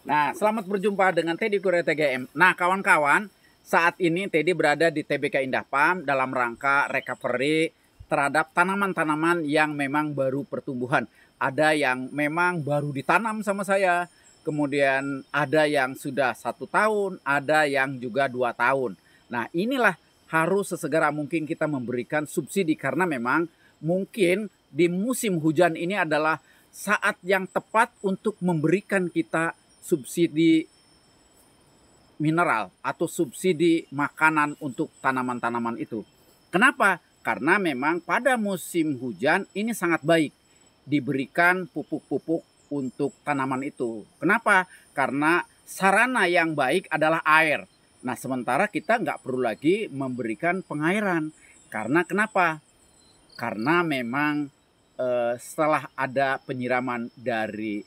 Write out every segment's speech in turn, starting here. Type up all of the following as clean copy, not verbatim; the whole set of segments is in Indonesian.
Nah, selamat berjumpa dengan Teddy Kurnia TGM. Nah, kawan-kawan, saat ini Teddy berada di TBK Indah Palm dalam rangka recovery terhadap tanaman-tanaman yang memang baru pertumbuhan. Ada yang memang baru ditanam sama saya, kemudian ada yang sudah 1 tahun, ada yang juga 2 tahun. Nah, inilah harus sesegera mungkin kita memberikan subsidi karena memang mungkin di musim hujan ini adalah saat yang tepat untuk memberikan kita subsidi mineral atau subsidi makanan untuk tanaman-tanaman itu. Kenapa? Karena memang pada musim hujan ini sangat baik diberikan pupuk-pupuk untuk tanaman itu. Kenapa? Karena sarana yang baik adalah air. Nah, sementara kita nggak perlu lagi memberikan pengairan. Karena kenapa? Karena memang setelah ada penyiraman dari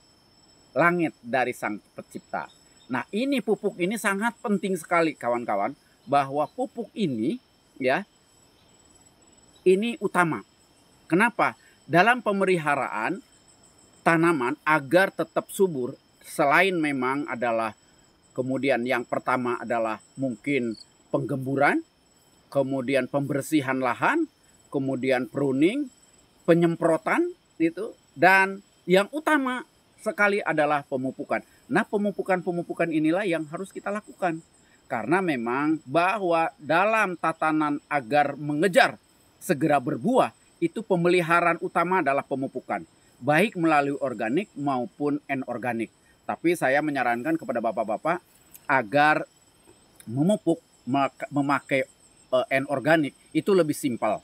langit dari Sang Pencipta. Nah, ini pupuk ini sangat penting sekali kawan-kawan, bahwa pupuk ini ya ini utama. Kenapa? Dalam pemeliharaan tanaman agar tetap subur, selain memang adalah kemudian yang pertama adalah mungkin penggemburan, kemudian pembersihan lahan, kemudian pruning, penyemprotan itu, dan yang utama sekali adalah pemupukan. Nah, pemupukan inilah yang harus kita lakukan. Karena memang bahwa dalam tatanan agar mengejar segera berbuah, itu pemeliharaan utama adalah pemupukan. Baik melalui organik maupun anorganik. Tapi saya menyarankan kepada bapak-bapak agar memupuk memakai anorganik itu lebih simpel.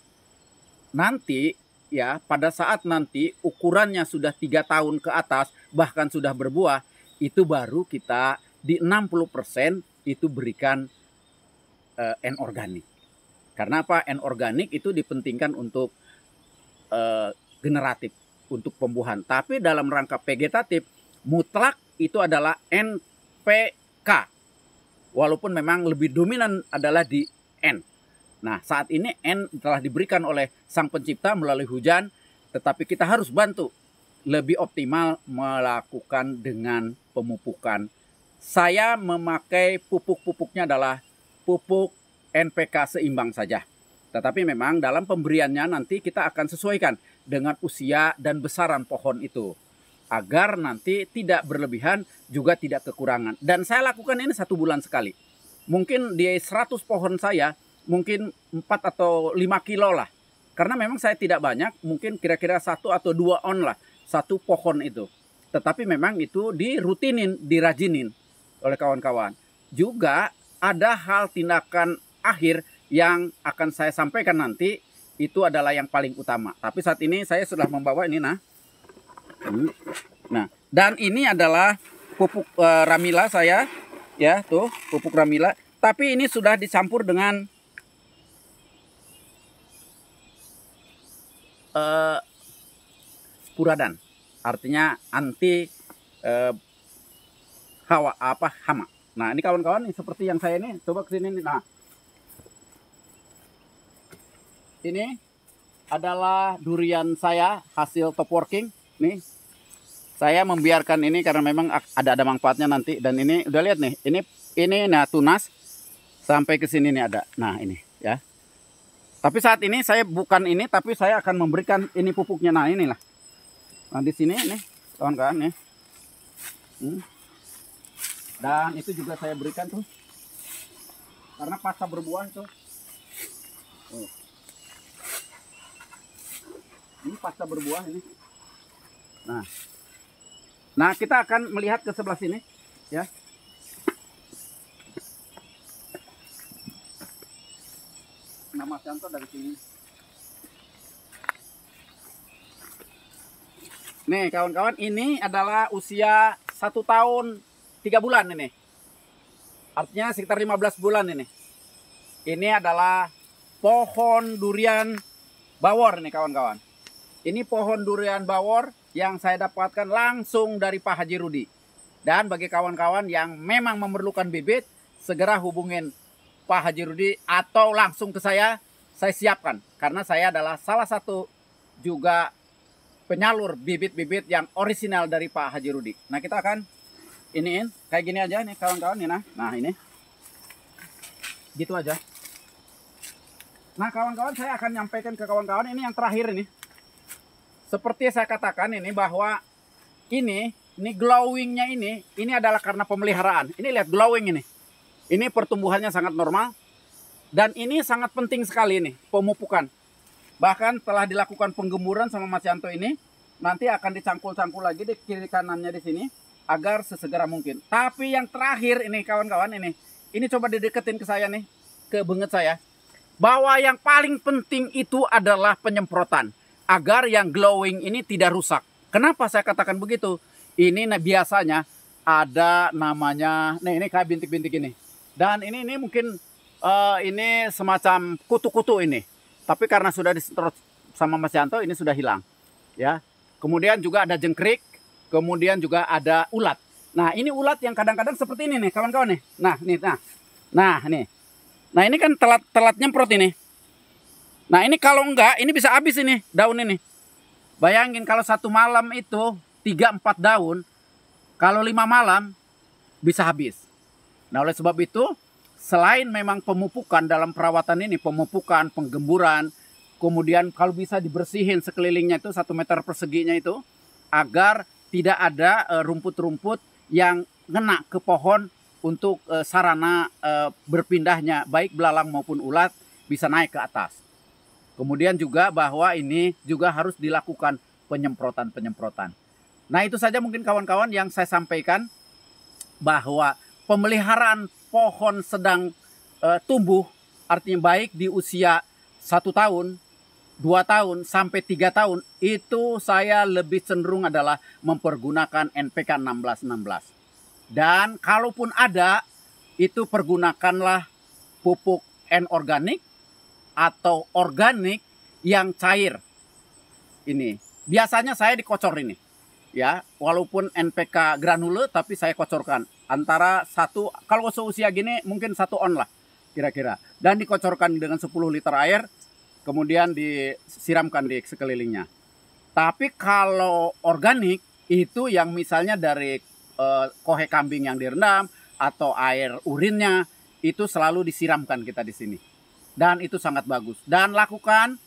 Nanti ya, pada saat nanti ukurannya sudah 3 tahun ke atas, bahkan sudah berbuah, itu baru kita di 60% itu berikan anorganik. Karena apa? Anorganik itu dipentingkan untuk generatif, untuk pembuahan. Tapi dalam rangka vegetatif, mutlak itu adalah NPK. Walaupun memang lebih dominan adalah di N. Nah, saat ini N telah diberikan oleh Sang Pencipta melalui hujan, tetapi kita harus bantu lebih optimal melakukan dengan pemupukan. Saya memakai pupuk-pupuknya adalah pupuk NPK seimbang saja. Tetapi memang dalam pemberiannya nanti kita akan sesuaikan dengan usia dan besaran pohon itu. Agar nanti tidak berlebihan, juga tidak kekurangan. Dan saya lakukan ini 1 bulan sekali. Mungkin di 100 pohon saya, mungkin 4 atau 5 kilo lah. Karena memang saya tidak banyak, mungkin kira-kira 1 atau 2 on lah, 1 pohon itu. Tetapi memang itu dirutinin, dirajinin oleh kawan-kawan. Juga ada hal tindakan akhir yang akan saya sampaikan nanti, itu adalah yang paling utama. Tapi saat ini saya sudah membawa ini, nah. Nah, dan ini adalah pupuk Ramila saya, ya tuh pupuk Ramila. Tapi ini sudah dicampur dengan Puradan, artinya anti hama. Nah, ini kawan-kawan seperti yang saya ini, coba kesini nih. Nah, ini adalah durian saya hasil top working. Nih, saya membiarkan ini karena memang ada manfaatnya nanti. Dan ini udah lihat nih, ini nah tunas sampai ke sini nih ada. Nah, ini ya. Tapi saat ini saya bukan ini, tapi saya akan memberikan ini pupuknya. Nah, inilah. Nah, di sini nih, kawan-kawan nih. Dan itu juga saya berikan tuh. Karena pasca berbuah itu. Ini pasca berbuah ini. Nah, kita akan melihat ke sebelah sini, ya. Nama Santo dari sini. Nih kawan-kawan, ini adalah usia 1 tahun 3 bulan ini. Artinya sekitar 15 bulan ini. Ini adalah pohon durian bawor nih kawan-kawan. Ini pohon durian bawor yang saya dapatkan langsung dari Pak Haji Rudi. Dan bagi kawan-kawan yang memang memerlukan bibit, segera hubungin Pak Haji Rudi atau langsung ke saya siapkan. Karena saya adalah salah satu juga penyalur bibit-bibit yang orisinal dari Pak Haji Rudi. Nah, kita akan iniin kayak gini aja nih kawan-kawan nih. Nah ini gitu aja. Nah kawan-kawan, saya akan nyampaikan ke kawan-kawan ini yang terakhir ini. Seperti saya katakan ini bahwa ini glowingnya ini adalah karena pemeliharaan. Ini lihat glowing ini. Ini pertumbuhannya sangat normal. Dan ini sangat penting sekali nih pemupukan. Bahkan telah dilakukan penggemburan sama Mas Yanto ini. Nanti akan dicangkul-cangkul lagi di kiri kanannya di sini. Agar sesegera mungkin. Tapi yang terakhir ini kawan-kawan ini. Ini coba dideketin ke saya nih. Ke benget saya. Bahwa yang paling penting itu adalah penyemprotan. Agar yang glowing ini tidak rusak. Kenapa saya katakan begitu? Ini biasanya ada namanya, nih ini kayak bintik-bintik ini. Dan ini mungkin ini semacam kutu-kutu ini. Tapi karena sudah disemprot sama Mas Yanto ini sudah hilang. Ya. Kemudian juga ada jengkrik, kemudian juga ada ulat. Nah, ini ulat yang kadang-kadang seperti ini nih, kawan-kawan nih. Nah, nih. Nah, ini kan telat nyemprot ini. Nah, ini kalau enggak, ini bisa habis ini daun ini. Bayangin kalau satu malam itu 3-4 daun, kalau 5 malam bisa habis. Nah, oleh sebab itu, selain memang pemupukan dalam perawatan ini, pemupukan, penggemburan, kemudian kalau bisa dibersihin sekelilingnya itu 1 meter perseginya itu, agar tidak ada rumput-rumput yang ngena ke pohon untuk sarana berpindahnya, baik belalang maupun ulat bisa naik ke atas. Kemudian juga bahwa ini juga harus dilakukan penyemprotan-penyemprotan. Nah itu saja mungkin kawan-kawan yang saya sampaikan bahwa pemeliharaan pohon sedang tumbuh, artinya baik di usia 1 tahun, 2 tahun, sampai 3 tahun, itu saya lebih cenderung adalah mempergunakan NPK 1616. Dan kalaupun ada, itu pergunakanlah pupuk N-organik atau organik yang cair. Ini biasanya saya dikocor ini. Ya, walaupun NPK granule tapi saya kocorkan antara satu, kalau seusia gini mungkin 1 on lah kira-kira, dan dikocorkan dengan 10 liter air, kemudian disiramkan di sekelilingnya. Tapi kalau organik itu yang misalnya dari kohe kambing yang direndam atau air urinnya, itu selalu disiramkan kita di sini. Dan itu sangat bagus. Dan lakukan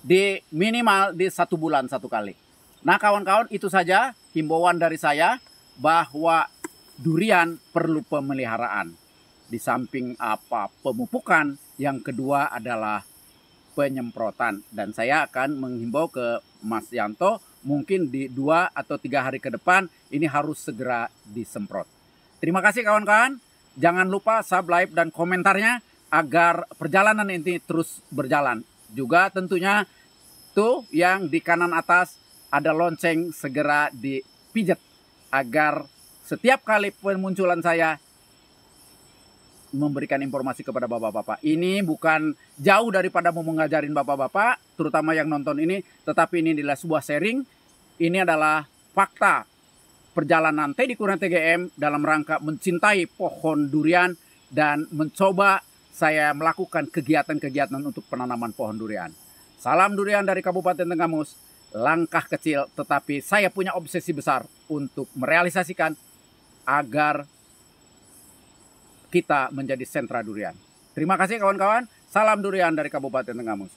di minimal di 1 bulan 1 kali. Nah kawan-kawan, itu saja himbauan dari saya bahwa durian perlu pemeliharaan. Di samping pemupukan, yang kedua adalah penyemprotan. Dan saya akan menghimbau ke Mas Yanto, mungkin di 2 atau 3 hari ke depan ini harus segera disemprot. Terima kasih kawan-kawan. Jangan lupa subscribe dan komentarnya agar perjalanan ini terus berjalan. Juga tentunya tuh yang di kanan atas ada lonceng, segera dipijat agar setiap kali pemunculan saya memberikan informasi kepada bapak-bapak. Ini bukan jauh daripada mau mengajarin bapak-bapak, terutama yang nonton ini, tetapi ini adalah sebuah sharing. Ini adalah fakta perjalanan Teddy Kurniawan TGM dalam rangka mencintai pohon durian dan mencoba saya melakukan kegiatan-kegiatan untuk penanaman pohon durian. Salam durian dari Kabupaten Tenggamus. Langkah kecil, tetapi saya punya obsesi besar untuk merealisasikan agar kita menjadi sentra durian. Terima kasih kawan-kawan. Salam durian dari Kabupaten Tenggamus.